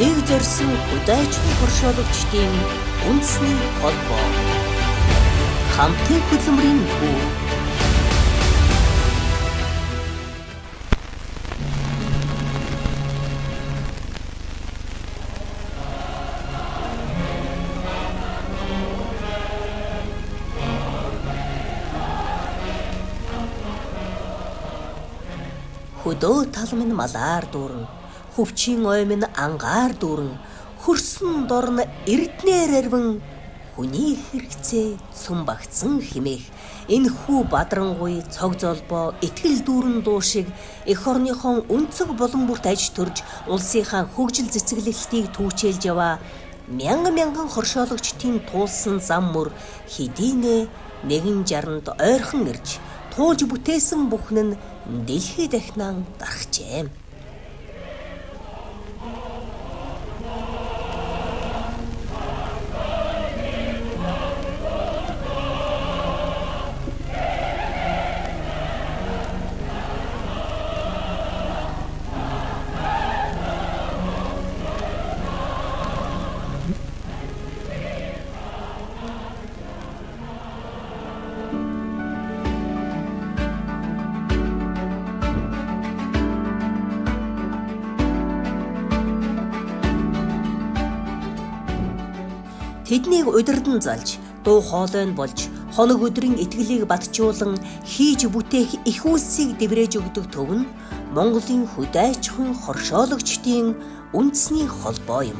Хөдөөг зорьсон хөдөөчгүй хоршоологчдын үндэсний холбоо. Хамтын хөдөлмөрийн хүү. Хөдөө тал минь малаар дүүрэн, хөвчийн ой минь ангаар дүүрэн, хөрсөн дорн эрднээр арвин, хүний хэрэгцээ цөм багцсан химээх. Энэ хүү бадрангуй цог золбоо итгэл дүүрэн дуу шиг эх орныхон өнцөг болон бүрт аж төрж улсынхаа хөгжил цэцэглэлтийг түүчээлж яваа мянган хоршоологчдын туулсан зам мөр хэдийнэ 160-д ойрхон ирж туулж бүтээсэн бүхэн нь дэлхий дахинан дарахжээ. Тэднийг удирдан залж, дуу хоолойн болж, хоног өдрийн итгэлийг батжуулан хийж бүтээх их үйлсийг дэврээж өгдөг төв нь Монголын хөдөө аж ахуйн хоршоологчдын үндэсний холбоо юм.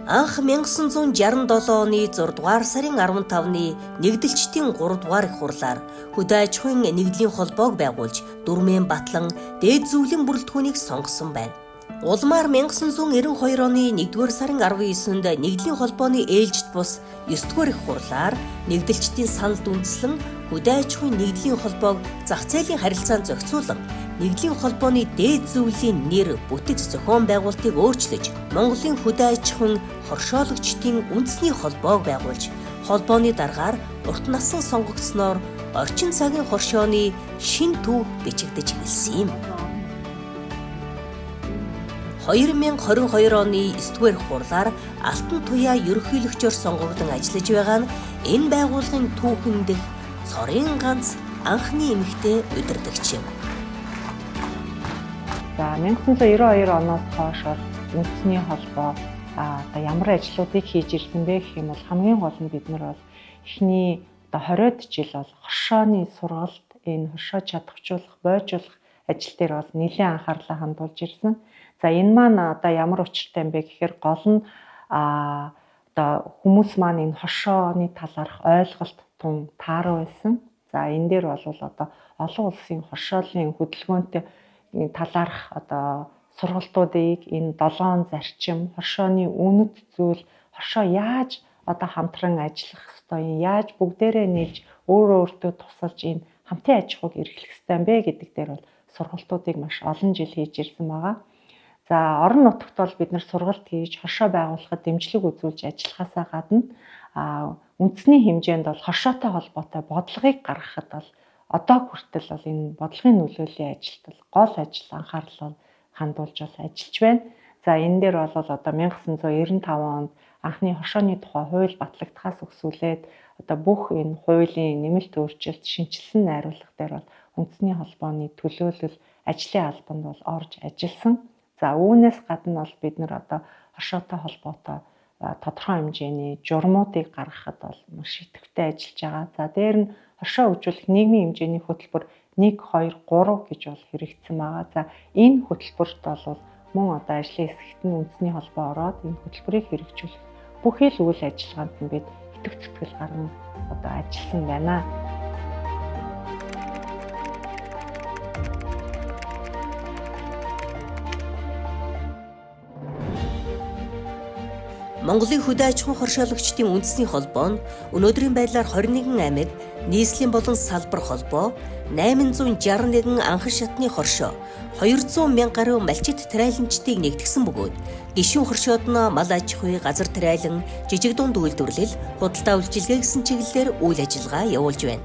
Анх 1967 оны 6 дугаар сарын 15-ны нэгдэлчдийн 3 дугаар их хурлаар хөдөө аж ахуйн нэгдлийн холбоог байгуулж Дүрмэн Батлан дээд зөвлөлийн бүрэлдэхүүнийг сонгосон байна. Улмаар 1992 оны 1-р сарын 19-нд нэгдлийн холбооны ээлжид бус 9-р их хурлаар нэгдэлчдийн саналд үндэслэн хөдөө аж ахуйн нэгдлийн холбоог зах зээлийн харилцаанд зохицуулан нэгдлийн холбооны дээд зөвлөлийн нэр бүтэц зохион байгуулалтыг өөрчилж Монголын хөдөө аж ахуйн хоршоологчдын үндэсний холбоог байгуулж холбооны дараагаар урт насан сонгогдсноор орчин цагийн хоршооны шин төв бичигдэж эхэлсэн юм. 2022 оны 9-р хурлаар Алтан туяа ерөнхийлөгчөөр сонгогдсон ажиллаж байгаа нь энэ байгууллагын түүхэн дэх цорын ганц анхны эмэгтэй удирдагч юм. За 1992 оноос хойш үндэсний холбоо ямар ажлуудыг хийж ирсэн бэ гэх юм бол хамгийн гол нь бид нар бол эхний 20-од жил бол хоршооны сургалт, энэ хоршоо чадахжуулах, бойжуулах ажил дээр бол нэлээд анхаарлаа хандуулж ирсэн. За энэ маань ямар учиртай юм бэ гэхээр гол нь хүмүүс маань энэ хоршооны талаарх ойлголт тун тааруу байсан. За энэ дээр бол олон улсын хоршоолын хөдөлгөөнтэй талаарх сургалтуудыг энэ 7 зарчим, хоршооны үнэт зүйл, хоршоо яаж хамтран ажиллах ёстой, яаж бүгдээрээ нийлж өөртөө тусалж энэ хамтын аж ахуйг эрхлэх ёстой юм бэ гэдэг дээр бол сургалтуудыг маш олон жил хийж ирсэн байгаа. За орон нутагт бол бид нар сургалт хийж хоршоо байгуулахад дэмжлэг үзүүлж ажиллахаасаа гадна үндэсний хэмжээнд бол хоршоотой холбоотой бодлогыг гаргахад бол одоо хүртэл бол энэ бодлогын нөлөөллийн ажилд гол ажил анхаарал хандуулж ажиллаж байна. За энэ дээр бол одоо 1995 онд анхны хоршооны тухай хууль батлагдахаас өгсүүлээд бүх энэ хуулийн нэмэлт өөрчлөлт, шинжилсэн найруулга дээр бол үндэсний холбооны төлөөлөл ажлын албанд бол орж ажилласан. За үүнээс гадна бол бид нар хоршоотой холбоотой тодорхой хэмжээний журмуудыг гаргахад бол маш идэвхтэй ажиллаж байгаа. За дээр нь хоршоо хөгжүүлэх нийгмийн хэмжээний хөтөлбөр 1, 2, 3 гэж бол хэрэгжсэн байгаа. За энэ хөтөлбөрт бол мөн ажлын хэсэгт нь үндэсний холбоо ороод энэ хөтөлбөрийг хэрэгжүүлэх бүхий л үйл ажиллагаанд нь бид идэвх зүтгэл гарган ажилласан байна. Монголын хөдөө аж ахуйн хоршоологчдын үндэсний холбоо нь өнөөдрийн байдлаар 21 аймаг, нийслэлийн болон салбар холбоо, 861 анхан шатны хоршоо, 200 мянга гаруй малчит тариаланчдыг нэгтгэсэн бөгөөд гишүүн хоршоод нь мал аж ахуй, газар тариалан, жижиг дунд үйлдвэрлэл, худалдаа үйлчилгээ гэсэн чиглэлээр үйл ажиллагаа явуулж байна.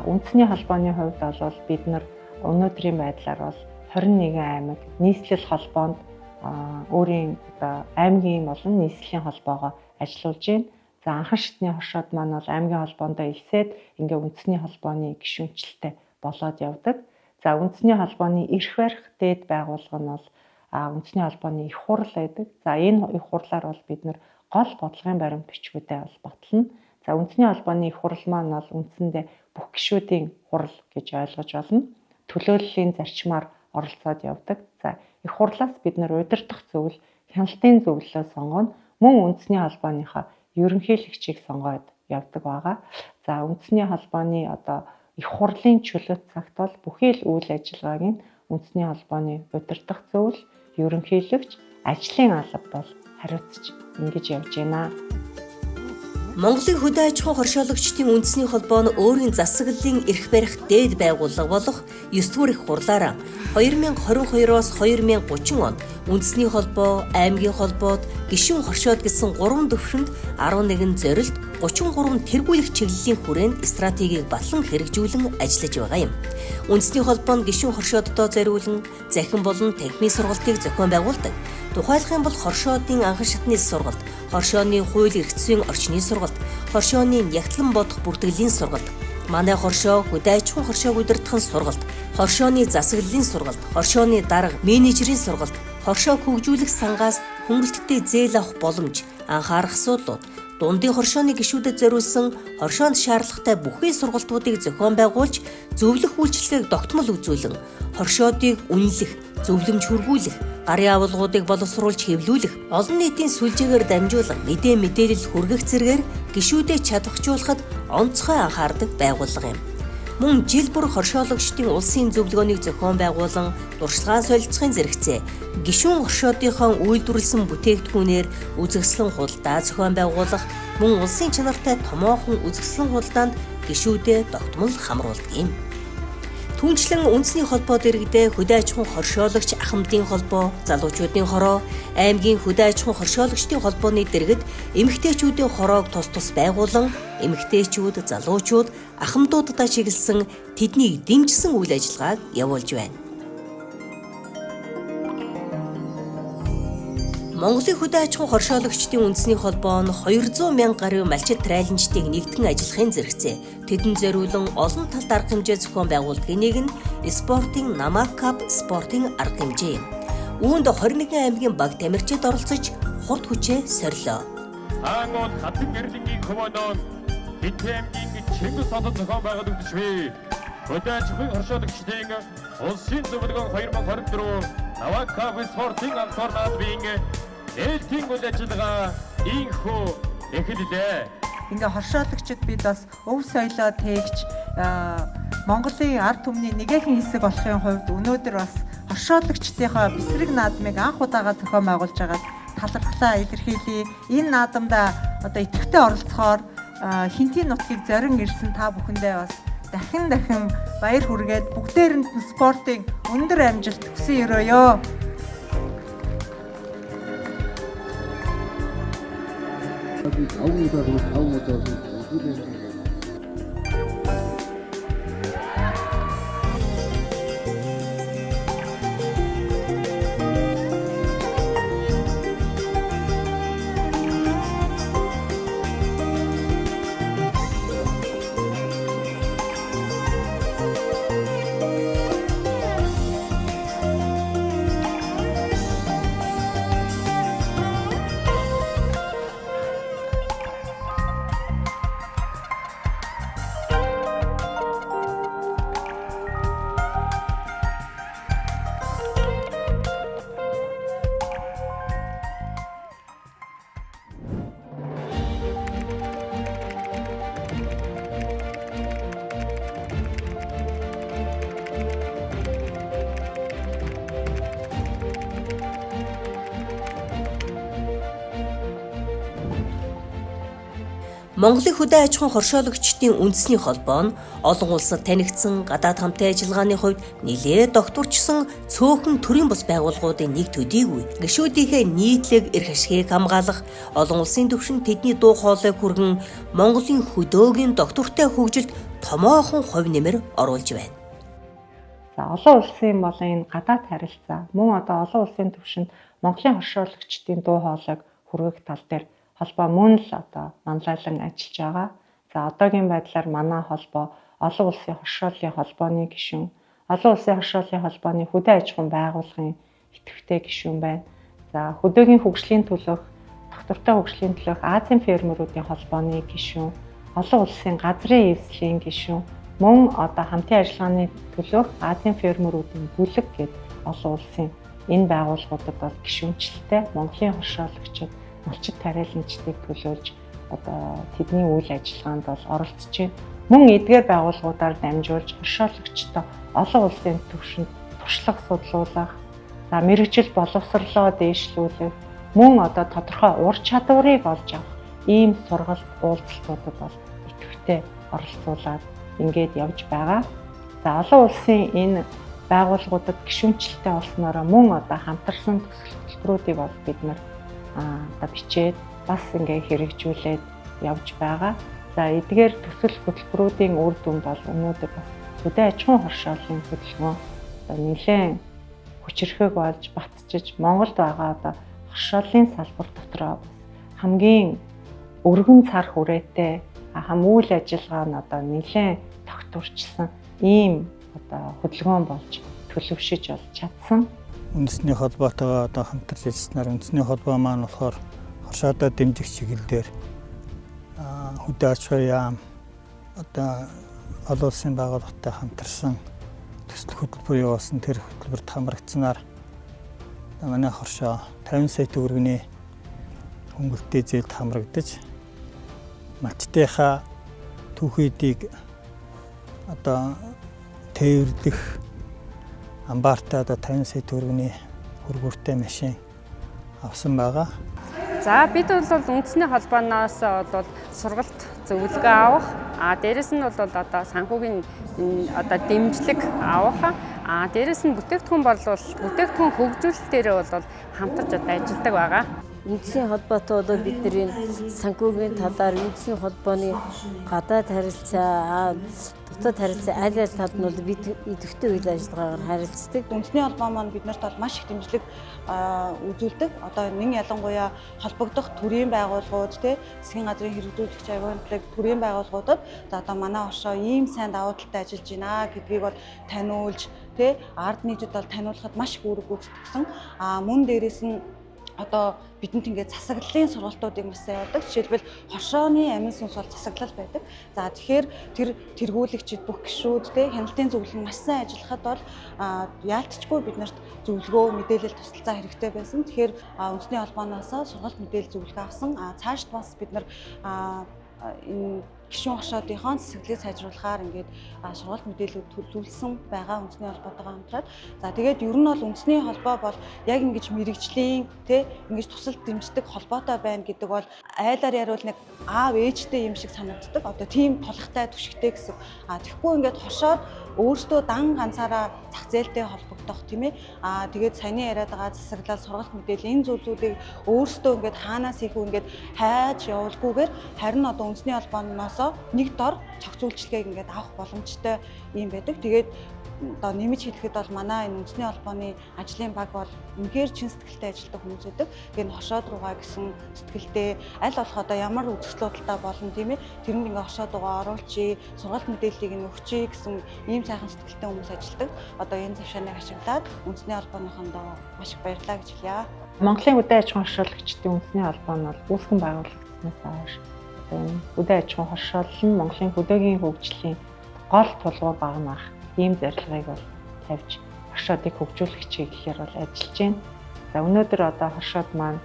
Үндэсний холбооны хувьд бол бид нар өнөөдрийн байдлаар бол 21 аймаг нийслэл холбоонд өөрийн аймгийн болон нийслэлийн холбоогоо ажиллуулж байна. За анхан шатны хошоод маань бол аймгийн холбоондоо илсээд ингээ үндэсний холбооны гишүүнчлэлтэй болоод явдаг. За үндэсний холбооны эрх барих дээд байгууллага нь бол үндэсний холбооны их хурал байдаг. За энэ их хурлаар бол бид нар гол бодлогын баримт бичгүүдэд бол батлана. За үндэсний холбооны их хурал маань бол үндсэндээ бүх гишүүдийн хурал гэж ойлгож болно. Төлөөллийн зарчмаар оролцоод явдаг. За их хурлаас бид нар удирдах зөвлөл, хяналтын зөвлөлөө сонгоно. Мөн үндэсний холбооныхоо ерөнхийлөгчийг сонгоод явдаг байгаа. За үндэсний холбооны их хурлын чөлөөт цагт бол бүхий л үйл ажиллагааг нь үндэсний холбооны удирдах зөвлөл, ерөнхийлөгч, ажлын алба бол хариуцж ингэж явж байна. Монголын хөдөө аж ахуйн хоршоологчдын үндэсний холбоо нь өөрийн засаглалын эрх барих дээд байгууллага болох 9-р их хурлаараа 2022-оос 2030 онд үндэсний холбоо, аймгийн холбоод, гишүүн хоршоод гэсэн 3 төвшөнд 11 зорилт, 33 тэргүүлэх чиглэлийн хүрээнд стратегийг батлан хэрэгжүүлэн ажиллаж байгаа юм. Үндэсний холбоо нь гишүүн хоршооддоо зориулан захин болон танхимын сургалтыг зохион байгуулдаг. Тухайлах юм бол хоршоодын анхан шатны сургалт, хоршооны хууль эрх зүйн орчны сургалт, хоршооны нягтлан бодох бүртгэлийн сургалт, манай хоршоо хөдөө аж ахуйн хоршоог удирдахын сургалт, хоршооны засаглалын сургалт, хоршооны дарга менежерийн сургалт, хоршоог хөгжүүлэх сангаас хөнгөлөлттэй зээл авах боломж, анхаарах асуудлууд, дундын хоршооны гишүүдэд зориулсан хоршоонд шаардлагатай бүхий сургалтуудыг зохион байгуулж, зөвлөх үйлчлэгийг тогтмол үзүүлэн, хоршоодыг үнэлэх, зөвлөмж хүргүүлэх, гарын авалгуудыг боловсруулж хэвлүүлэх, олон нийтийн сүлжээгээр дамжуулан мэдээлэл хүргэх зэргээр гишүүдэд чадварчуулахад онцгой анхаардаг байгууллага юм. Мөн жил бүр хоршоологчдын улсын зөвлөгөөнийг зохион байгуулан дуршлагаа солилцохын зэрэгцээ гишүүн хоршоодынхоо үйлдвэрлэсэн бүтээгдэхүүнээр үзэсгэлэн худалдаа зохион байгуулах, мөн улсын чанартай томоохон үзэсгэлэн худалдаанд гишүүдэд тогтмол хамруулдаг юм. Түүнчлэн үндэсний холбоод иргэдээ хөдөө аж ахуйн хоршоологч ахмадын холбоо, залуучуудын хороо, аймгийн хөдөө аж ахуйн хоршоологчдын холбооны дэргэд эмэгтэйчүүдийн хороог тус байгуулан эмэгтэйчүүд, залуучууд, ахмадуудаа чиглэсэн тэднийг дэмжсэн үйл ажиллагааг явуулж байна. Монголын хөдөө аж ахуйн хоршоологчдын үндэсний холбоо нь 200 мянга гаруй малчит трайланчдыг нэгтгэн ажиллахын зэрэгцээ тэдэнд зориулан олон талт арга хэмжээ зохион байгуулдгийн нэг нь спортын намаг кап спортын арга хэмжээ юм. Үүнд 21 аймгийн баг тамирчид оролцож хурд хүчээ сорилоо. Ангууд хатан гэрлэнгийн командон Битээ аймгийн Чингис хотод зохион байгуулагдаж бий. Хөдөө аж ахуйн хоршоологчдын улсын зөвлөгөө 2024 намаг кап спортын анхаар наадмын ээлтийн үйл ажиллагаа инхүү эхэллээ. Ингээ хоршоолагчид бид бас өв соёлоо тээгч Монголын ард түмний нэгэн хэсэг болохын хувьд өнөөдөр бас хоршоолагчдынхаа бэсрэг наадмыг анх удаага зохион байгуулж байгаад талархлаа илэрхийлье. Энэ наадамда идэвхтэй оролцохоор хинтийн нутгийг зорин ирсэн та бүхэндээ бас дахин баяр хүргээд бүгдээрэнд нь спортын өндөр амжилт хүсэн өрөөё. Монголын хөдөө аж ахуйн хоршоологчдын үндэсний холбоо нь олон улсад танигдсан гадаад хамтын ажиллагааны хувьд нэлээд докторчсон цөөхөн төрийн бус байгууллагуудын нэг төдийгүй гишүүдийнхээ нийтлэг эрх ашгийг хамгаалах, олон улсын түвшинд тэдний дуу хоолойг хүргэн Монголын хөдөөгийн доктортой хөгжилд томоохон хувь нэмэр оруулж байна. За олон улсын болон энэ гадаад харилцаа мөн одоо олон улсын түвшинд Монголын хоршоолагчдын дуу хоолойг хүргэх тал дээр холбоо мөн л одоо манлайлан ажиллаж байгаа. За одоогийн байдлаар манай холбоо олон улсын хоршооллын холбооны гишүүн, олон улсын хоршооллын холбооны хөдөө аж ахуйн байгууллагын идэвхтэй гишүүн байна. За хөдөөгийн хөгжлийн төлөөх, доктортой хөгжлийн төлөөх Азийн фермерүүдийн холбооны гишүүн, олон улсын газрын эвслийн гишүүн, мөн одоо хамтын ажиллагааны төлөөх Азийн фермерүүдийн бүлэг гээд олон улсын энэ байгууллагуудад бол гишүүнчлэлтэй Монголын хоршоолагчид, малчид тариаланчдыг төлөөлж одоо тэдний үйл ажиллагаанд бол оролцож байна. Мөн эдгээр байгууллагуудаар дамжуулж хоршоолагчдаа олон улсын түвшинд туршлага судлуулах, за мэргэжил боловсрлоо дээшлүүлэх, мөн одоо тодорхой ур чадварыг олж авах ийм сургалт уулзалтуудад бол идэвхтэй оролцуулаад ингээд явж байгаа. За олон улсын энэ байгууллагуудад гишүүнчлэлтэй болсноороо мөн одоо хамтарсан төсөл хөтөлбөрүүдийг бол бид нар одоо бичээд бас ингээд хэрэгжүүлээд явж байгаа. За эдгээр төсөл хөтөлбөрүүдийн үр дүнд бол өнөөдөр бас хөдөө аж ахуйн хоршооллын хөдөлгөөн одоо нэлээд хүчирхэг болж батжиж Монголд байгаа одоо хоршооллын салбар дотроо хамгийн өргөн цар хүрээтэй үйл ажиллагаа нь одоо нэлээд тогтворчсон ийм одоо хөдөлгөөн болж төлөвшөж болж чадсан. Үндэсний холбоотойгоо одоо хамтарч ажилласнаар үндэсний холбоо маань болохоор хоршоодоо дэмжих чиглэлээр хөдөө аж ахуйн яам одоо олон улсын байгууллагатай хамтарсан төсөл хөтөлбөр явуулсан. Тэр хөтөлбөрт хамрагдсанаар манай хоршоо 50 сая төгрөгийн хөнгөлтэй зээлд хамрагдаж малчтынхаа түүхийдийг одоо тээвэрлэх амбартаа одоо 50 сая төгрөгийн хөргөөртэй машин авсан байгаа. За бид бол үндэсний холбооноос бол сургалт зөвлөгөө авах, дээрэс нь бол одоо санхүүгийн одоо дэмжлэг авах, дээрэс нь бүтээгдэхүүн бүтээгдэхүүн хөгжүүлэлт дээр бол хамтарч одоо ажилладаг байгаа. Үндэсний холбоотой бол бидний санхүүгийн талаар үндэсний холбооны гадаад харилцаа, дотоод харилцаа аль талд нь бол бид идэвхтэй үйл ажиллагаагаар харилцдаг. Үндэсний холбоо маань биднэрт бол маш их дэмжлэг үзүүлдэг. Одоо нэг ялангуяа холбогдох төрийн байгууллагууд, засгийн газрын хэрэгжүүлэгч агентлаг төрийн байгууллагуудад одоо манай оршоо ийм сайн давуу талтай ажиллаж байна гэдгийг бол таниулж, ард нийтэд бол таниулахад маш их үүрэг гүйцэтгэсэн. Мөн дээрээс нь одоо бидэнд ингээд засаглалын сургалтуудыг маш сайн явуулдаг. Жишээлбэл хоршооны амин сүнс бол засаглал байдаг. За тэгэхээр тэр тэргүүлэгчид бүх гишүүд хяналтын зөвлөл нь маш сайн ажиллахад бол яалтчгүй биднэрт зөвлөгөө, мэдээлэл, тусалцаа хэрэгтэй байсан. Тэгэхээр үндэсний холбооноос сургалт мэдээлэл зөвлөгөө авсан. Цаашд бас бид нар энэ гишүүн хоршоодынхон засаглалыг сайжруулахаар ингээд сургалт мэдээлэлүүд төлөвлөсөн байгаа үндэсний холбоотойгоо хамтраад. За тэгээд ер нь бол үндэсний холбоо бол яг ингэж мэрэгжлийн ингэж тусал дэмждэг холбоотой байна гэдэг бол айлаар яривал нэг аав ээжтэй юм шиг санагддаг. Одоо тийм тулахтай түшигтэй гэсэн. Тэгэхгүй ингээд хоршоод өөртөө дан ганцаараа зах зээлтэй холбогдох тийм ээ. Тэгээд саяны яриад байгаа засаглал, сургалт мэдээлэл энэ зүйлүүдийг өөртөө ингээд хаанаас ийхүү ингээд хайж явуулгүйгээр харин одоо үндэсний холбооноос нэг дор цогц үйлчлэгийг ингээд авах боломжтой юм байдаг. Тэгээд одоо нэмж хэлэхэд бол манай энэ үндэсний холбооны ажлын баг бол үнэхээр чин сэтгэлтэй ажилладаг хүмүүс байдаг. Тэгээд хоршоод руугаа гэсэн сэтгэлтэй аль болох одоо ямар үзэсгэлэнтэй болно тийм ээ. Тэрэнд ингээд хоршоод руугаа оруулчий, сургалт мэдээллийг нь өгчий гэсэн ийм сайхан сэтгэлтэй хүмүүс ажилладаг. Одоо энэ завшааныг ашиглаад үндэсний холбооныхондоо маш их баярлалаа гэж хэлье. Монголын хөдөө аж ахуйн хоршоолагчдын үндэсний холбоо нь бол үүсгэн байгуулагдсанаас хойш хөдөө аж ахуйн хоршоолол нь Монголын хөдөөгийн хөгжлийн гол тулгуур багнах ийм зорилгыг бол тавьж хоршоодыг хөгжүүлэх чиглэлээр бол ажиллаж байна. За өнөөдөр одоо хоршоод маань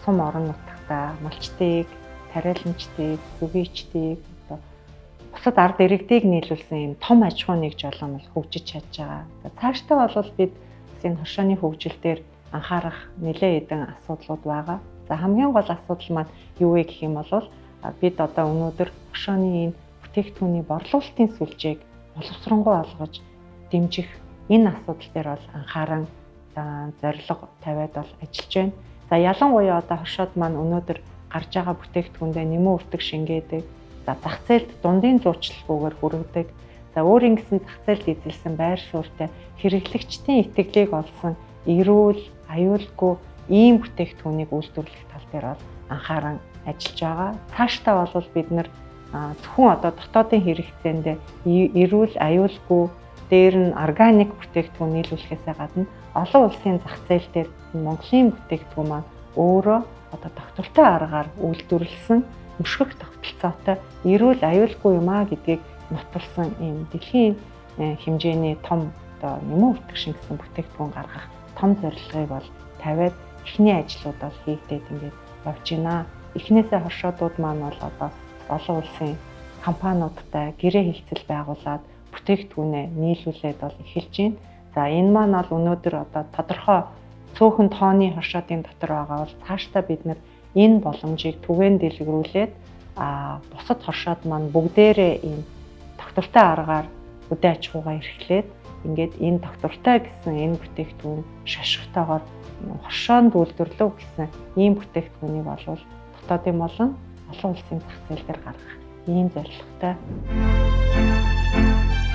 сум орон нутагта малчтыг, тариаланчдыг, үгийчдийг одоо бусад ард иргэдийг нийлүүлсэн ийм том аж ахуйн нэг жолоом бол хөгжиж чадж байгаа. За цаашдаа бол бид энэ хоршооны хөгжил дээр анхаарах нэлээд хэдэн асуудлууд байгаа. За хамгийн гол асуудал маань юу вэ гэх юм бол бид одоо өнөөдөр хоршооны энэ бүтээгдэхүүний борлуулалтын сүлжээг боловсронгуй олгож дэмжих энэ асуудал дээр бол анхааран зорилго тавиад бол ажиллаж байна. За ялангуяа одоо хоршоод маань өнөөдөр гарч байгаа бүтээгдэхүүндээ нэмэн өртөг шингээдэг. За зах зээлд дундын зуучлалгүйгээр хүргэдэг. За өөрийн гэсэн зах зээлд эзэлсэн байр суурьтай хэрэглэгчдийн итгэлийг олсон эрүүл, аюулгүй ийм бүтээгдэхүүнийг үйлдвэрлэх тал дээр бол анхааран ажиллаж байгаа. Цаашдаа бол бид нэр зөвхөн одоо дотоодын хэрэгцээнд эрүүл, аюулгүй дээр нь органик бүтээгдэхүүн нийлүүлэхээс гадна олон улсын зах зээл дээр Монголын бүтээгдэхүүн маань өөрөө одоо тогтвортой аргаар үйлдвэрлэсэн мөшгөх тогтолцоотой эрүүл, аюулгүй юм а гэдгийг нотолсон ийм дэлхийн хэмжээний том одоо нэмэн үртгэгшин гэсэн бүтээгдэхүүн гаргах том зорилгыг бол тавиад эхний ажлууд бол хийгдээд ингээд явж байна. Эхнээсээ хошоодууд маань бол одоо олон улсын компаниудтай гэрээ хэлцэл байгуулад бүтээгдэхүүнээ нийлүүлээд бол эхэлж байна. За энэ маань бол өнөөдөр одоо тодорхой цөөхөн тооны хошоодын дотор байгаа бол цаашдаа бид нэр энэ боломжийг түгээн дэлгэрүүлээд бусад хошоод маань бүгдээрээ ийм тогтвортой аргаар үдэ аж ахуйгаа эрхлээд ингээд энэ тогтвортой гэсэн энэ бүтээгдэхүүн шашгтайгаар хошоонд үйлдвэрлэв гэсэн ийм бүтээгдэхүүнийг болвол дотоодын болон олон улсын зах зээл дээр гаргах ийм зорилготой.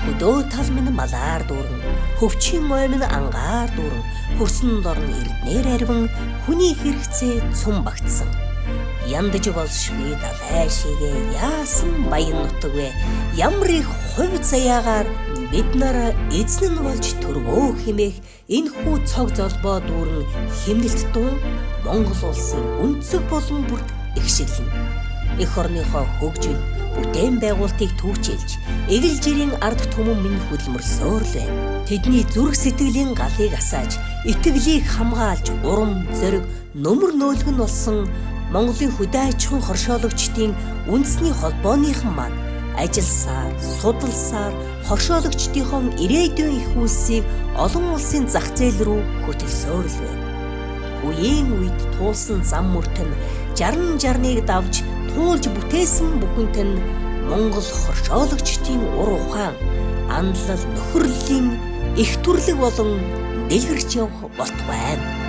Хөдөө тал минь малаар дүүрэн, хөвчийн мой минь ангаар дүүрэн, хөрсөн дорн эрднэр арвин хүний хэрэгцээ цум багтсан. Яндаж болшгүй далай шигээ яасан баян нутаг вэ? Ямар их хувь заяагаар бид нараа эзэн нь болж төрвөө хэмээх энэ хүү цог золбоо дүүрэн хэмнэлт дуун Монгол улсын өнцөг болон бүрт ихшиглэн. Эх орныхоо хөгжил бүтээн байгуулалтыг түүчилж, эгэл жирийн ард түмэн минь хөдөлмөрлсөөр л байна. Тэдний зүрх сэтгэлийн галыг асааж, итгэлийг хамгаалж, урам, зориг, нөмөр нөөлгөн болсон Монголын хөдөө аж ахуйн хоршоологчдын үндэсний холбооныхан маань ажилласаар, судалсаар хоршоологчдынхон ирээдүйн их үйлсийг олон улсын зах зээл рүү хөтөлсөөр л байна. Үеийн үед туулсан зам мөртөн 60-60-ыг давж туулж бүтээсэн бүхэнт нь Монгол хоршоологчдын ур ухаан, анлал, нөхөрлөлийн их төрлөг болон дэлгэрч явах болт байна.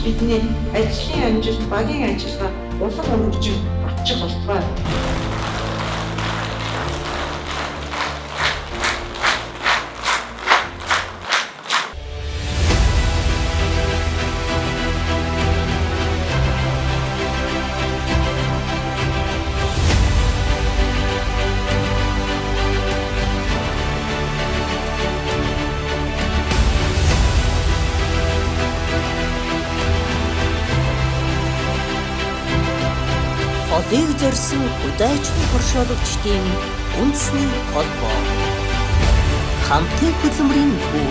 Бидний ажлын амжилт, багийн ажиллагаа улам өргөжин батчих болтугай. Холыг зорьсон хөдөө аж ахуйн хоршоологчдын үндэсний холбоо. Хамтын хөдөлмөрийн хүү